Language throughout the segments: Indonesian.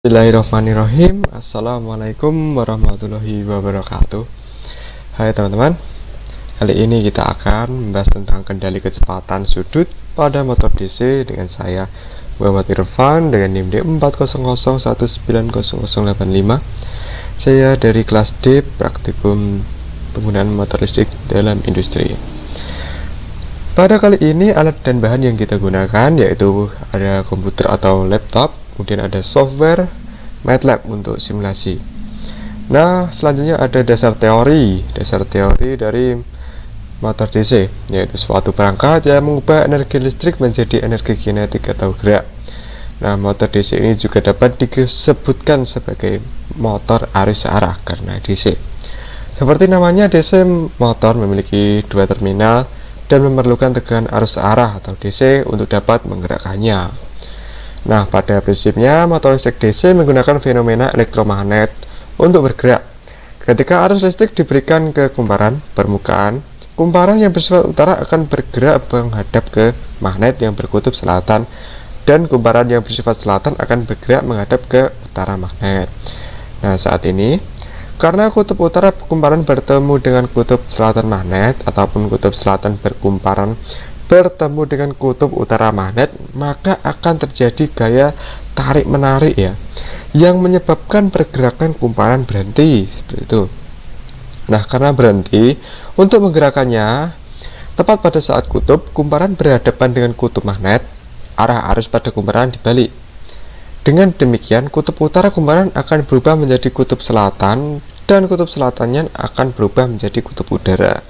Bismillahirrahmanirrahim. Assalamualaikum warahmatullahi wabarakatuh. Hai teman-teman, kali ini kita akan membahas tentang kendali kecepatan sudut pada motor DC dengan saya Muhammad Irfan dengan NIM D400190085. Saya dari kelas D Praktikum Penggunaan Motor Listrik dalam Industri. Pada kali ini alat dan bahan yang kita gunakan yaitu ada komputer atau laptop, kemudian ada software MATLAB untuk simulasi. Nah, selanjutnya ada dasar teori dari motor DC, yaitu suatu perangkat yang mengubah energi listrik menjadi energi kinetik atau gerak. Nah, motor DC ini juga dapat disebutkan sebagai motor arus searah karena DC. Seperti namanya, DC motor memiliki dua terminal dan memerlukan tegangan arus searah atau DC untuk dapat menggerakkannya. Nah, pada prinsipnya motor listrik DC menggunakan fenomena elektromagnet untuk bergerak. Ketika arus listrik diberikan ke kumparan permukaan, kumparan yang bersifat utara akan bergerak menghadap ke magnet yang berkutub selatan, dan kumparan yang bersifat selatan akan bergerak menghadap ke utara magnet. Nah, saat ini karena kutub utara kumparan bertemu dengan kutub selatan magnet ataupun kutub selatan berkumparan bertemu dengan kutub utara magnet, maka akan terjadi gaya tarik-menarik ya, yang menyebabkan pergerakan kumparan berhenti seperti itu. Nah, karena berhenti, untuk menggerakkannya tepat pada saat kutub kumparan berhadapan dengan kutub magnet, arah arus pada kumparan dibalik. Dengan demikian, kutub utara kumparan akan berubah menjadi kutub selatan dan kutub selatannya akan berubah menjadi kutub udara.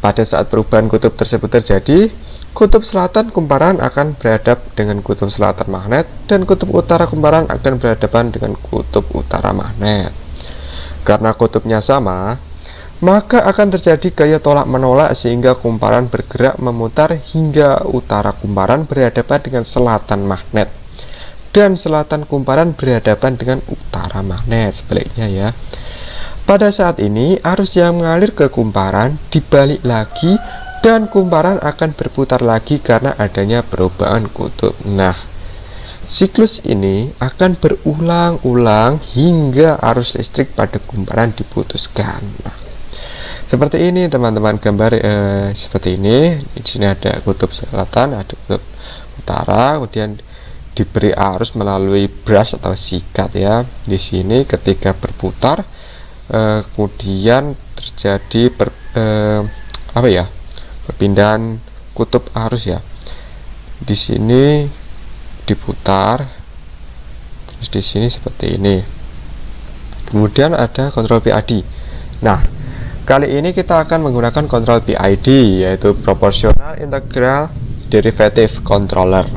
Pada saat perubahan kutub tersebut terjadi, kutub selatan kumparan akan berhadap dengan kutub selatan magnet dan kutub utara kumparan akan berhadapan dengan kutub utara magnet. Karena kutubnya sama, maka akan terjadi gaya tolak-menolak sehingga kumparan bergerak memutar hingga utara kumparan berhadapan dengan selatan magnet dan selatan kumparan berhadapan dengan utara magnet, sebaliknya ya. Pada saat ini arus yang mengalir ke kumparan dibalik lagi dan kumparan akan berputar lagi karena adanya perubahan kutub. Nah, siklus ini akan berulang-ulang hingga arus listrik pada kumparan diputuskan. Nah, seperti ini teman-teman, gambar seperti ini. Di sini ada kutub selatan, ada kutub utara, kemudian diberi arus melalui brush atau sikat ya. Di sini ketika berputar kemudian terjadi perpindahan kutub arus ya. Di sini diputar, terus di sini seperti ini. Kemudian ada kontrol PID. Nah, kali ini kita akan menggunakan kontrol PID, yaitu Proportional Integral Derivative Controller.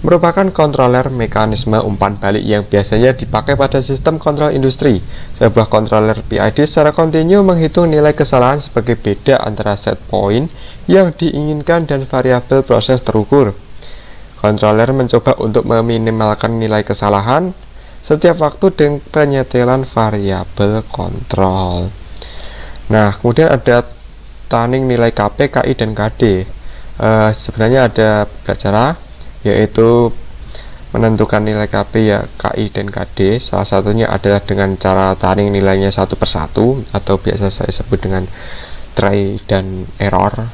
Merupakan kontroler mekanisme umpan balik yang biasanya dipakai pada sistem kontrol industri. Sebuah kontroler PID secara kontinu menghitung nilai kesalahan sebagai beda antara set point yang diinginkan dan variabel proses terukur. Kontroler mencoba untuk meminimalkan nilai kesalahan setiap waktu dengan penyetelan variabel kontrol. Nah, kemudian ada tuning nilai KP, KI, dan KD. Sebenarnya ada beberapa cara, yaitu menentukan nilai KP ya, KI dan KD. Salah satunya adalah dengan cara taring nilainya satu persatu atau biasa saya sebut dengan try and error.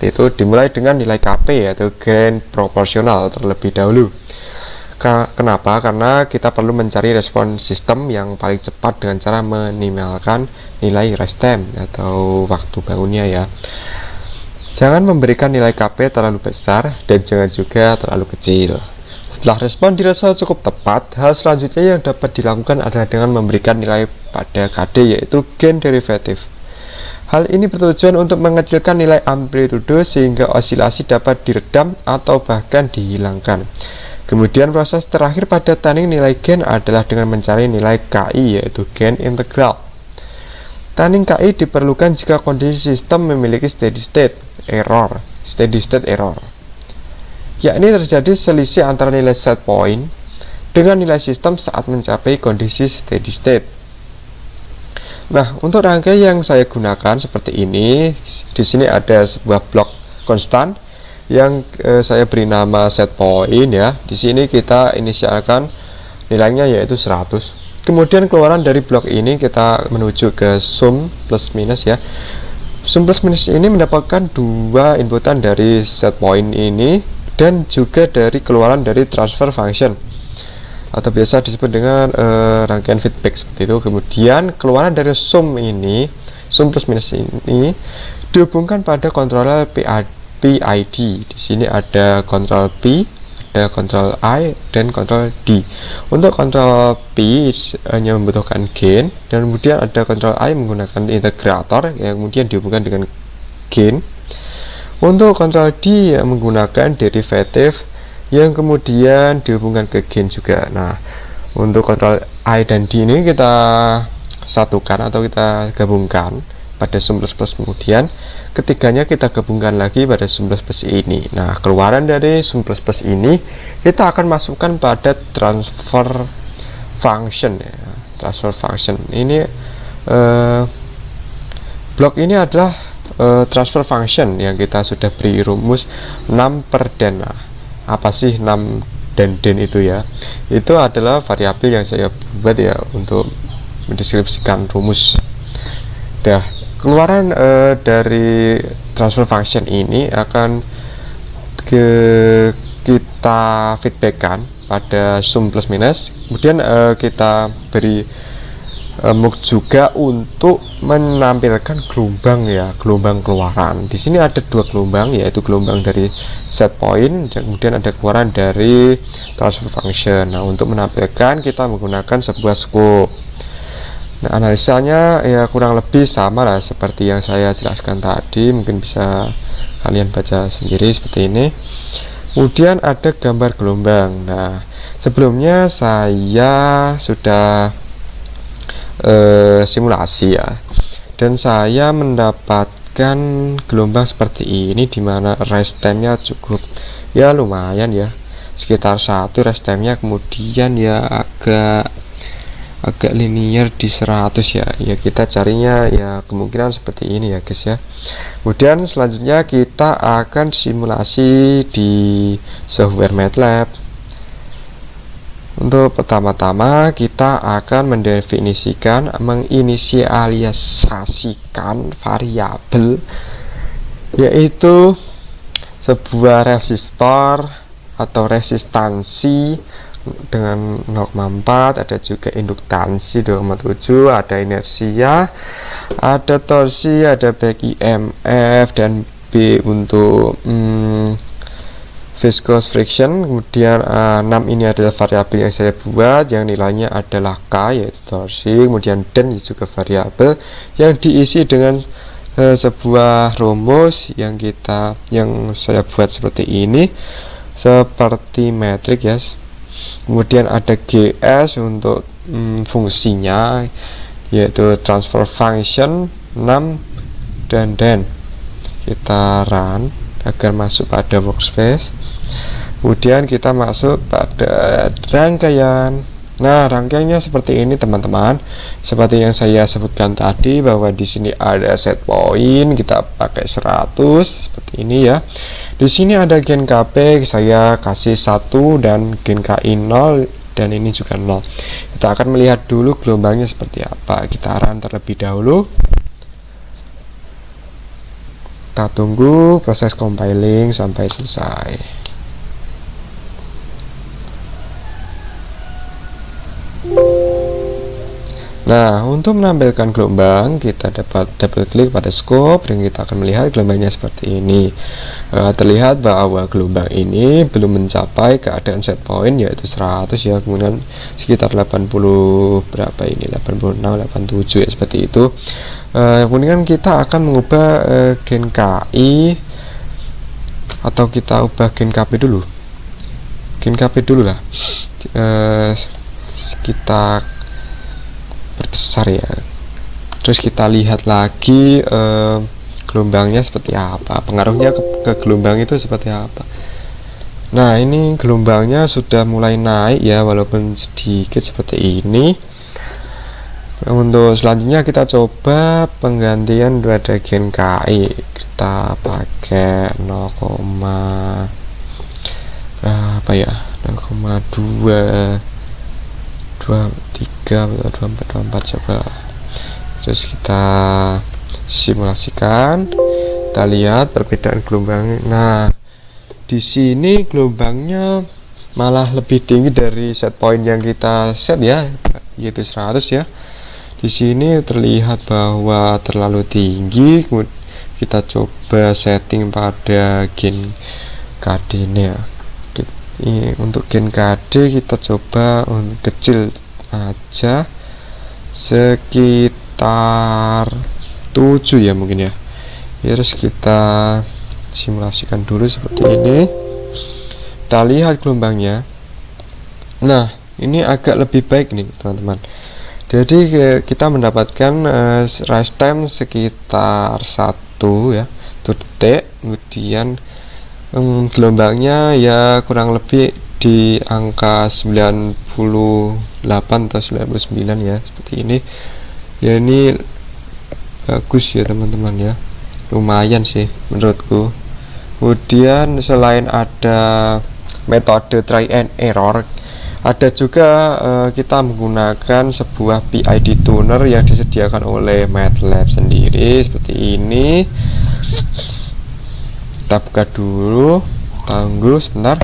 Itu dimulai dengan nilai KP yaitu gain proporsional terlebih dahulu. Kenapa? Karena kita perlu mencari respon sistem yang paling cepat dengan cara meminimalkan nilai rest time atau waktu bangunnya ya. Jangan memberikan nilai KP terlalu besar dan jangan juga terlalu kecil. Setelah respon dirasa cukup tepat, hal selanjutnya yang dapat dilakukan adalah dengan memberikan nilai pada KD, yaitu gain derivative. Hal ini bertujuan untuk mengecilkan nilai amplitude sehingga osilasi dapat diredam atau bahkan dihilangkan. Kemudian proses terakhir pada tuning nilai gain adalah dengan mencari nilai KI, yaitu gain integral. Tuning KI diperlukan jika kondisi sistem memiliki steady state error, yakni terjadi selisih antara nilai set point dengan nilai sistem saat mencapai kondisi steady state. Nah, untuk rangkai yang saya gunakan seperti ini, di sini ada sebuah blok konstan yang saya beri nama set point ya. Di sini kita inisialkan nilainya yaitu 100. Kemudian keluaran dari blok ini kita menuju ke sum plus minus ya. Sum plus minus ini mendapatkan dua inputan dari set point ini dan juga dari keluaran dari transfer function atau biasa disebut dengan rangkaian feedback seperti itu. Kemudian keluaran dari sum ini, sum plus minus ini dihubungkan pada kontroler PID. Di sini ada kontrol P, ada kontrol I, dan kontrol D. Untuk kontrol P hanya membutuhkan gain, dan kemudian ada kontrol I menggunakan integrator yang kemudian dihubungkan dengan gain. Untuk kontrol D menggunakan derivatif yang kemudian dihubungkan ke gain juga. Nah, untuk kontrol I dan D ini kita satukan atau kita gabungkan pada sum plus plus, kemudian ketiganya kita gabungkan lagi pada sum plus plus ini. Nah, keluaran dari sum plus plus ini kita akan masukkan pada transfer function ya. Transfer function ini blok ini adalah transfer function yang kita sudah beri rumus 6/den. Nah, apa sih 6 dan den itu ya? Itu adalah variabel yang saya buat ya untuk mendeskripsikan rumus. Dah, keluaran dari transfer function ini akan kita feedbackkan pada sum plus minus. Kemudian kita beri mux juga untuk menampilkan gelombang ya, gelombang keluaran. Di sini ada dua gelombang, yaitu gelombang dari set point dan kemudian ada keluaran dari transfer function. Nah, untuk menampilkan kita menggunakan sebuah scope. Nah, analisanya ya kurang lebih sama lah seperti yang saya jelaskan tadi, mungkin bisa kalian baca sendiri seperti ini. Kemudian ada gambar gelombang. Nah, sebelumnya saya sudah simulasi ya, dan saya mendapatkan gelombang seperti ini dimana rest time-nya cukup ya lumayan ya, sekitar 1 rest time-nya, kemudian ya agak linear di 100 ya. Ya kita carinya ya kemungkinan seperti ini ya guys ya. Kemudian selanjutnya kita akan simulasi di software MATLAB. Untuk pertama-tama kita akan mendefinisikan, menginisialisasikan variabel, yaitu sebuah resistor atau resistansi dengan 0,4, ada juga induktansi 2,7, ada inersia, ada torsi, ada back EMF, dan B untuk viscous friction. Kemudian 6 ini adalah variabel yang saya buat, yang nilainya adalah K yaitu torsi. Kemudian den juga variabel yang diisi dengan sebuah rumus yang saya buat seperti ini, seperti metrik ya. Kemudian ada GS untuk fungsinya, yaitu transfer function 6 dan den. Kita run agar masuk pada workspace. Kemudian kita masuk pada rangkaian. Nah, rangkaiannya seperti ini teman-teman. Seperti yang saya sebutkan tadi, bahwa di sini ada set point, kita pakai 100 seperti ini ya. Di sini ada gain KP, saya kasih 1 dan gain KI 0, dan ini juga 0. Kita akan melihat dulu gelombangnya seperti apa. Kita run terlebih dahulu. Kita tunggu proses compiling sampai selesai. Nah, untuk menampilkan gelombang, kita dapat double klik pada scope dan kita akan melihat gelombangnya seperti ini. Terlihat bahwa gelombang ini belum mencapai keadaan set point yaitu 100 ya, kemudian sekitar 80 berapa ini, 86, 87 ya, seperti itu. Kemudian kita akan mengubah gain KI, atau kita ubah gain KP dulu. Gain KP dulu lah. Kita perbesar ya. Terus kita lihat lagi gelombangnya seperti apa, pengaruhnya ke gelombang itu seperti apa. Nah, ini gelombangnya sudah mulai naik ya, walaupun sedikit seperti ini. Untuk selanjutnya kita coba penggantian pada gain KI. Kita pakai 0, berapa ya, 0,2. 23 atau 24 coba. Terus kita simulasikan, kita lihat perbedaan gelombang. Nah, di sini gelombangnya malah lebih tinggi dari set point yang kita set ya, yaitu 100 ya. Di sini terlihat bahwa terlalu tinggi. Kita coba setting pada gain KD nya. Untuk gain KD kita coba untuk kecil aja, sekitar 7 ya mungkin ya. Terus kita simulasikan dulu seperti ini. Kita lihat gelombangnya. Nah, ini agak lebih baik nih teman-teman. Jadi kita mendapatkan rise time sekitar 1 ya, 1 detik. Kemudian gelombangnya ya kurang lebih di angka 98 atau 99 ya, seperti ini. Ya ini bagus ya teman-teman ya, lumayan sih menurutku. Kemudian selain ada metode try and error, ada juga kita menggunakan sebuah PID tuner yang disediakan oleh MATLAB sendiri seperti ini. Kita buka dulu, tunggu sebentar.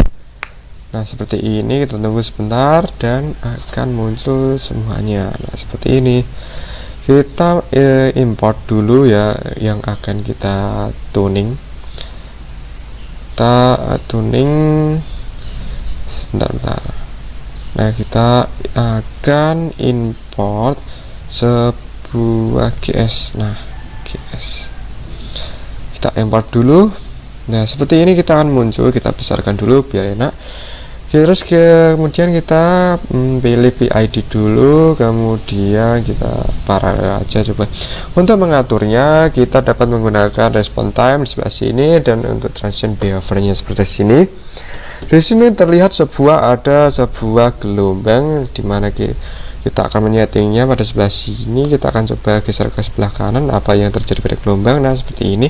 Nah seperti ini, kita tunggu sebentar dan akan muncul semuanya. Nah seperti ini. Kita import dulu ya yang akan kita tuning. Kita tuning sebentar. Nah kita akan import sebuah GS. Nah GS kita import dulu. Nah seperti ini kita akan muncul. Kita besarkan dulu biar enak. Terus kemudian kita pilih PID dulu, kemudian kita paralel aja coba. Untuk mengaturnya kita dapat menggunakan response time di sebelah sini, dan untuk transition behaviornya seperti sini. Di sini terlihat ada sebuah gelombang di mana kita akan menyetingnya pada sebelah sini. Kita akan coba geser ke sebelah kanan apa yang terjadi pada gelombang. Nah seperti ini.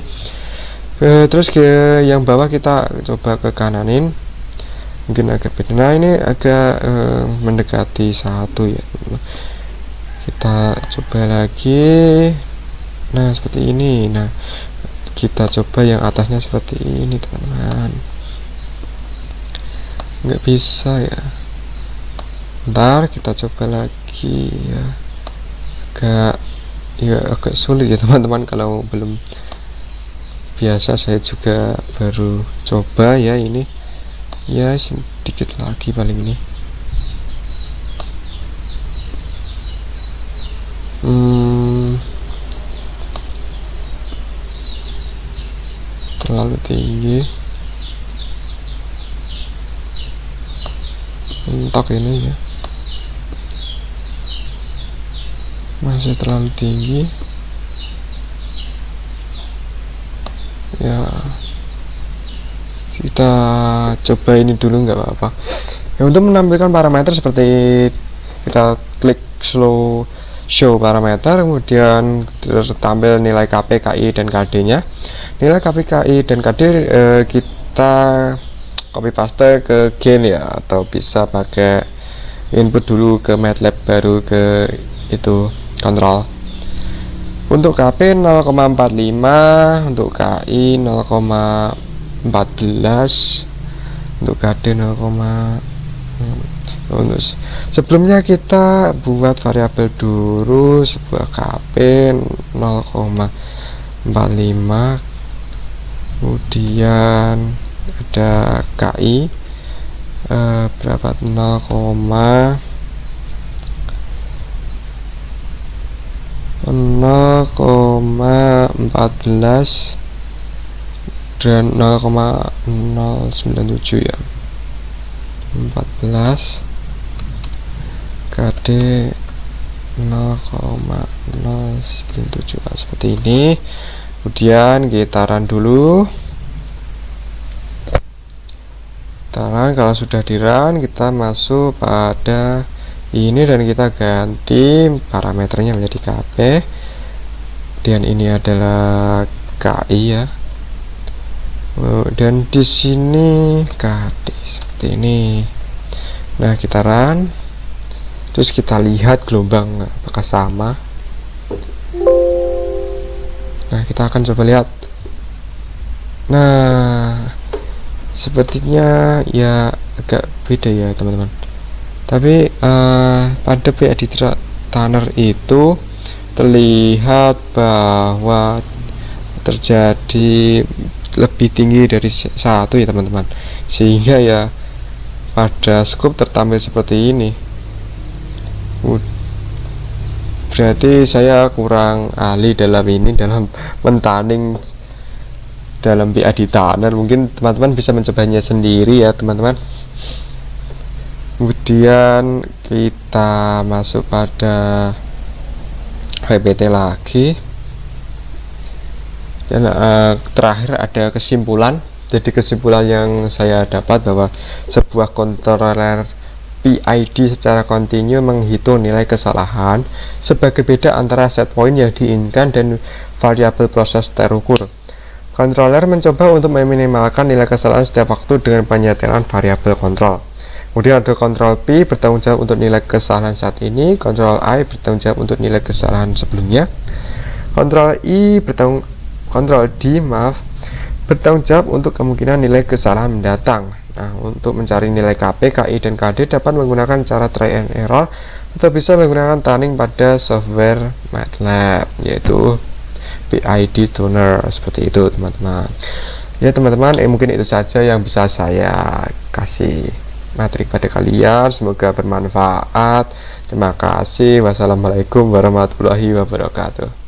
Terus ke yang bawah kita coba ke kananin, mungkin agak beda. Nah ini agak mendekati 1 ya. Kita coba lagi. Nah seperti ini. Nah kita coba yang atasnya seperti ini teman-teman. Nggak bisa ya, ntar kita coba lagi ya. Agak sulit ya teman-teman kalau belum biasa. Saya juga baru coba ya ini ya, sedikit lagi paling ini. Terlalu tinggi, mentok ini ya, masih terlalu tinggi ya. Kita coba ini dulu, nggak apa-apa ya. Untuk menampilkan parameter seperti kita klik show parameter, kemudian tertampil nilai KP, KI, dan KD nya. Nilai KP, KI, dan KD kita copy paste ke gain ya, atau bisa pakai input dulu ke MATLAB baru ke itu kontrol. Untuk KP 0,45, untuk KI 0,14, untuk KD 0, sebelumnya kita buat variabel dulu sebuah KP 0,45, kemudian ada KI berapa, 0,14 dan 0,097 ya, 14, KD 0,097 seperti ini. Kemudian kita run dulu. Kalau sudah di run, kita masuk pada ini dan kita ganti parameternya menjadi KP, dan ini adalah KI ya, dan di sini KD seperti ini. Nah kita run, Terus kita lihat gelombang apakah sama. Nah, kita akan coba lihat. Nah, sepertinya ya agak beda ya teman-teman. Tapi pada PID Tanner itu terlihat bahwa terjadi lebih tinggi dari satu ya teman-teman, sehingga ya pada scope tertampil seperti ini. Berarti saya kurang ahli dalam mentanding dalam PID Tanner. Mungkin teman-teman bisa mencobanya sendiri ya teman-teman. Kemudian kita masuk pada HPT lagi, dan terakhir ada kesimpulan. Jadi kesimpulan yang saya dapat bahwa sebuah controller PID secara kontinu menghitung nilai kesalahan sebagai beda antara set point yang diinginkan dan variabel proses terukur. Controller mencoba untuk meminimalkan nilai kesalahan setiap waktu dengan penyetelan variabel kontrol. Kemudian ada kontrol P bertanggung jawab untuk nilai kesalahan saat ini, kontrol I bertanggung jawab untuk nilai kesalahan sebelumnya, kontrol D bertanggung jawab untuk kemungkinan nilai kesalahan mendatang. Nah, untuk mencari nilai KP, KI, dan KD dapat menggunakan cara try and error atau bisa menggunakan tuning pada software MATLAB, yaitu PID tuner, seperti itu teman-teman. Ya teman-teman, mungkin itu saja yang bisa saya kasih materi pada kalian. Semoga bermanfaat. Terima kasih. Wassalamualaikum warahmatullahi wabarakatuh.